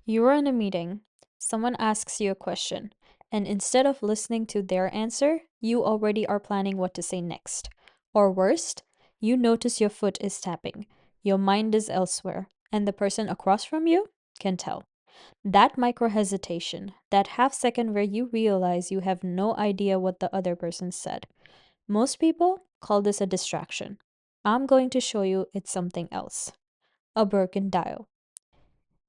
You are in a meeting, someone asks you a question, and instead of listening to their answer, you already are planning what to say next. Or worst, you notice your foot is tapping, your mind is elsewhere, and the person across from you can tell. That micro hesitation, that half second where you realize you have no idea what the other person said. Most people call this a distraction. I'm going to show you it's something else, a broken dial.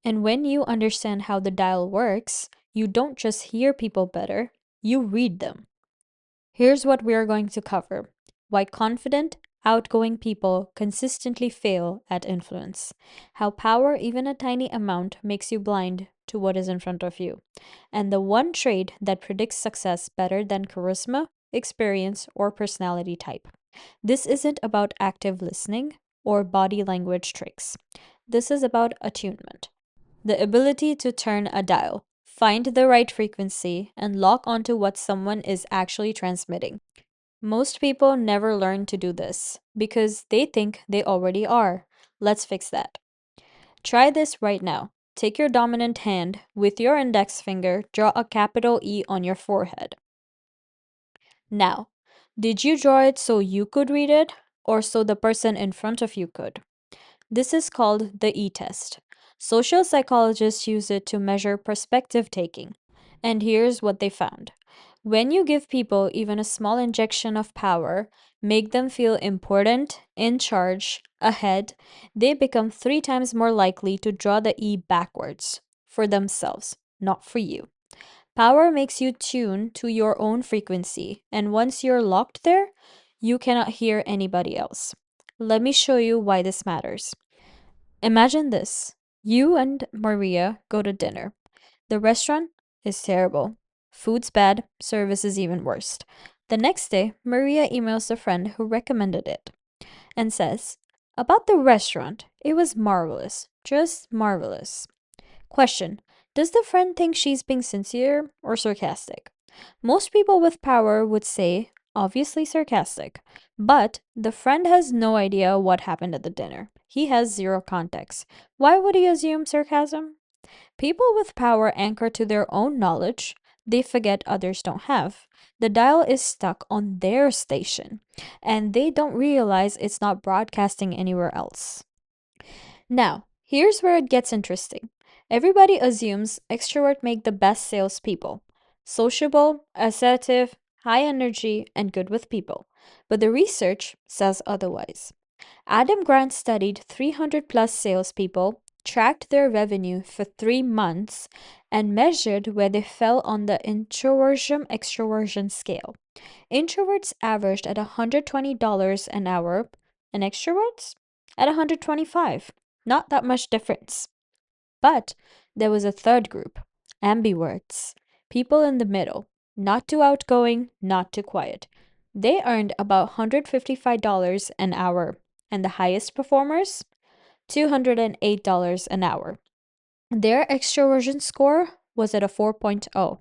And when you understand how the dial works, you don't just hear people better, you read them. Here's what we are going to cover: why confident, outgoing people consistently fail at influence, how power, even a tiny amount, makes you blind to what is in front of you, and the one trait that predicts success better than charisma, experience, or personality type. This isn't about active listening or body language tricks. This is about attunement, the ability to turn a dial, find the right frequency, and lock onto what someone is actually transmitting. Most people never learn to do this because they think they already are. Let's fix that. Try this right now. Take your dominant hand, with your index finger, draw a capital E on your forehead. Now, did you draw it so you could read it, or so the person in front of you could? This is called the E test. Social psychologists use it to measure perspective taking. And here's what they found: when you give people even a small injection of power, make them feel important, in charge, ahead, they become 3 times more likely to draw the E backwards for themselves, not for you. Power makes you tune to your own frequency, and once you're locked there, you cannot hear anybody else. Let me show you why this matters. Imagine this: you and Maria go to dinner. The restaurant is terrible. Food's bad, service is even worse. The next day, Maria emails a friend who recommended it and says, about the restaurant, it was marvelous, just marvelous. Question: does the friend think she's being sincere or sarcastic? Most people with power would say, obviously sarcastic. But the friend has no idea what happened at the dinner. He has zero context. Why would he assume sarcasm? People with power anchor to their own knowledge. They forget others don't have. The dial is stuck on their station, and they don't realize it's not broadcasting anywhere else. Now, here's where it gets interesting. Everybody assumes extroverts make the best salespeople: sociable, assertive, high energy, and good with people. But the research says otherwise. Adam Grant studied 300 plus salespeople, tracked their revenue for 3 months, and measured where they fell on the introversion extroversion scale. Introverts averaged at $120 an hour, and extroverts at 125. Not that much difference. But there was a third group: ambiverts, people in the middle, not too outgoing, not too quiet. They earned about $155 an hour, and the highest performers, $208 an hour. Their extroversion score was at a 4.0,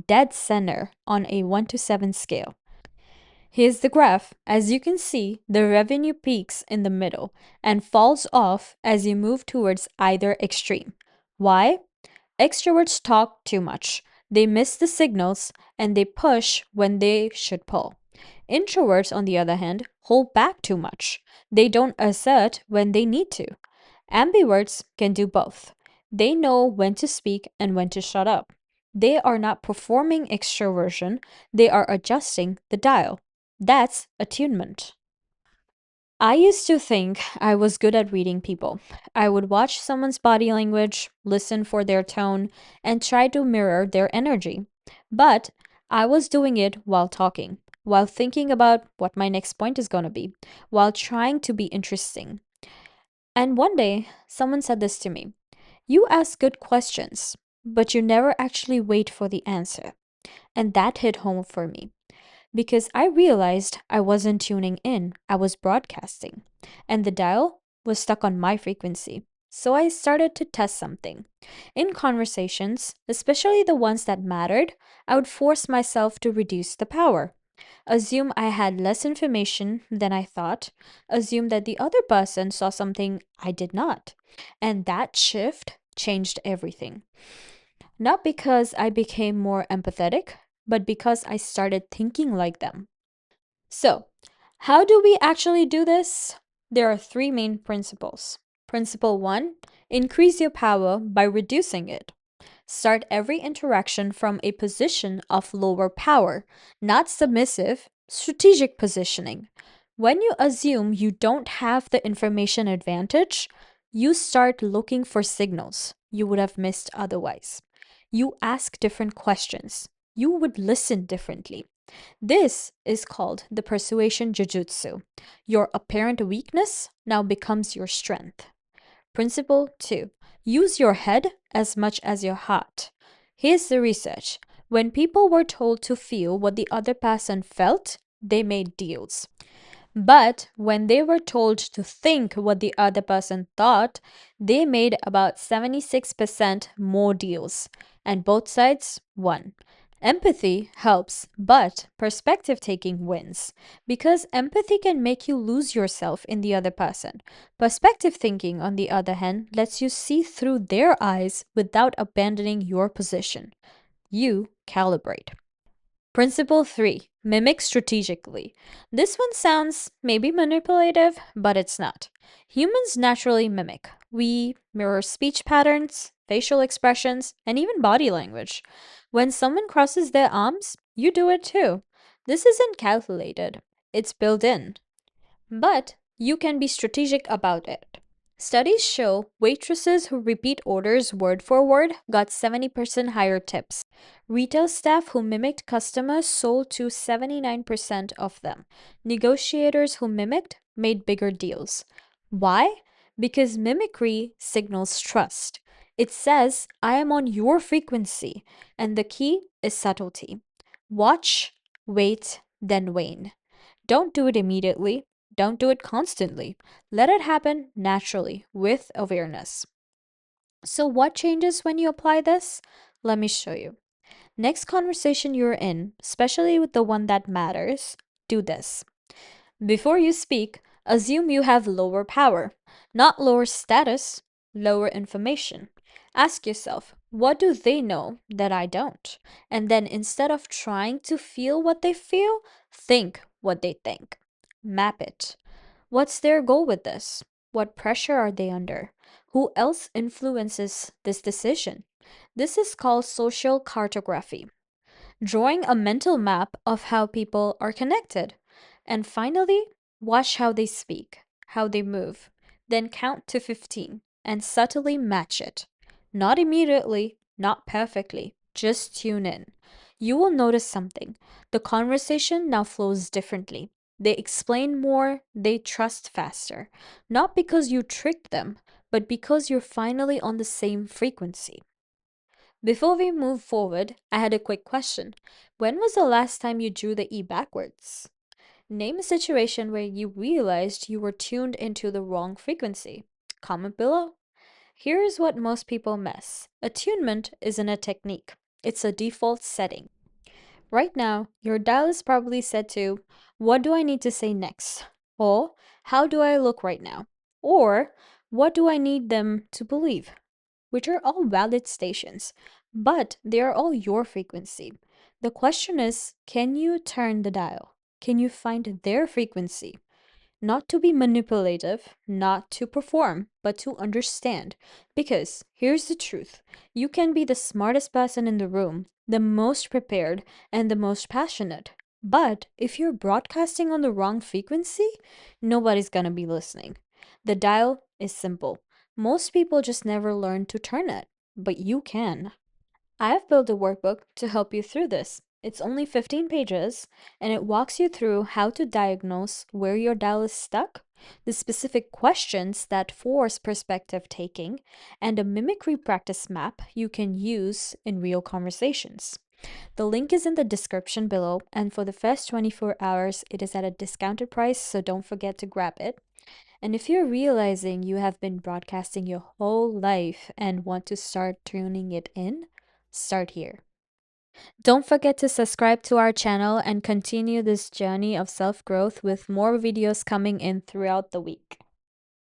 dead center on a 1 to 7 scale. Here's the graph. As you can see, the revenue peaks in the middle and falls off as you move towards either extreme. Why? Extroverts talk too much. They miss the signals and they push when they should pull. Introverts, on the other hand, hold back too much. They don't assert when they need to. Ambiverts can do both. They know when to speak and when to shut up. They are not performing extroversion, they are adjusting the dial. That's attunement. I used to think I was good at reading people. I would watch someone's body language, listen for their tone, and try to mirror their energy. But I was doing it while talking, while thinking about what my next point is going to be, while trying to be interesting. And one day, someone said this to me: you ask good questions, but you never actually wait for the answer. And that hit home for me because I realized I wasn't tuning in, I was broadcasting. And the dial was stuck on my frequency. So I started to test something. In conversations, especially the ones that mattered, I would force myself to reduce the power. Assume I had less information than I thought. Assume that the other person saw something I did not. And that shift changed everything. Not because I became more empathetic, but because I started thinking like them. So, how do we actually do this? There are three main principles. Principle one, increase your power by reducing it. Start every interaction from a position of lower power, not submissive, strategic positioning. When you assume you don't have the information advantage, you start looking for signals you would have missed otherwise. You ask different questions. You would listen differently. This is called the persuasion jujutsu. Your apparent weakness now becomes your strength. Principle 2. Use your head as much as your heart. Here's the research. When people were told to feel what the other person felt, they made deals. But when they were told to think what the other person thought, they made about 76% more deals, and both sides won. Empathy helps, but perspective taking wins. Because empathy can make you lose yourself in the other person. Perspective thinking, on the other hand, lets you see through their eyes without abandoning your position. You calibrate. Principle 3. Mimic strategically. This one sounds maybe manipulative, but it's not. Humans naturally mimic. We mirror speech patterns, facial expressions, and even body language. When someone crosses their arms, you do it too. This isn't calculated, it's built in. But you can be strategic about it. Studies show waitresses who repeat orders word for word got 70% higher tips. Retail staff who mimicked customers sold to 79% of them. Negotiators who mimicked made bigger deals. Why? Because mimicry signals trust. It says, I am on your frequency, and the key is subtlety. Watch, wait, then wane. Don't do it immediately. Don't do it constantly. Let it happen naturally with awareness. So, what changes when you apply this? Let me show you. Next conversation you're in, especially with the one that matters, do this. Before you speak, assume you have lower power, not lower status, lower information. Ask yourself, what do they know that I don't? And then instead of trying to feel what they feel, think what they think. Map it. What's their goal with this? What pressure are they under? Who else influences this decision? This is called social cartography, drawing a mental map of how people are connected. And finally, watch how they speak, how they move. Then count to 15 and subtly match it. Not immediately, not perfectly, just tune in. You will notice something. The conversation now flows differently. They explain more, they trust faster. Not because you tricked them, but because you're finally on the same frequency. Before we move forward, I had a quick question. When was the last time you drew the E backwards? Name a situation where you realized you were tuned into the wrong frequency. Comment below. Here's what most people miss. Attunement isn't a technique. It's a default setting. Right now, your dial is probably set to, what do I need to say next? Or, how do I look right now? Or, what do I need them to believe? Which are all valid stations, but they are all your frequency. The question is, can you turn the dial? Can you find their frequency? Not to be manipulative, not to perform, but to understand. Because here's the truth, you can be the smartest person in the room, the most prepared, and the most passionate. But if you're broadcasting on the wrong frequency, nobody's gonna be listening. The dial is simple. Most people just never learn to turn it, but you can. I've built a workbook to help you through this. It's only 15 pages, and it walks you through how to diagnose where your dial is stuck, the specific questions that force perspective taking, and a mimicry practice map you can use in real conversations. The link is in the description below, and for the first 24 hours, it is at a discounted price, so don't forget to grab it. And if you're realizing you have been broadcasting your whole life and want to start tuning it in, start here. Don't forget to subscribe to our channel and continue this journey of self-growth with more videos coming in throughout the week.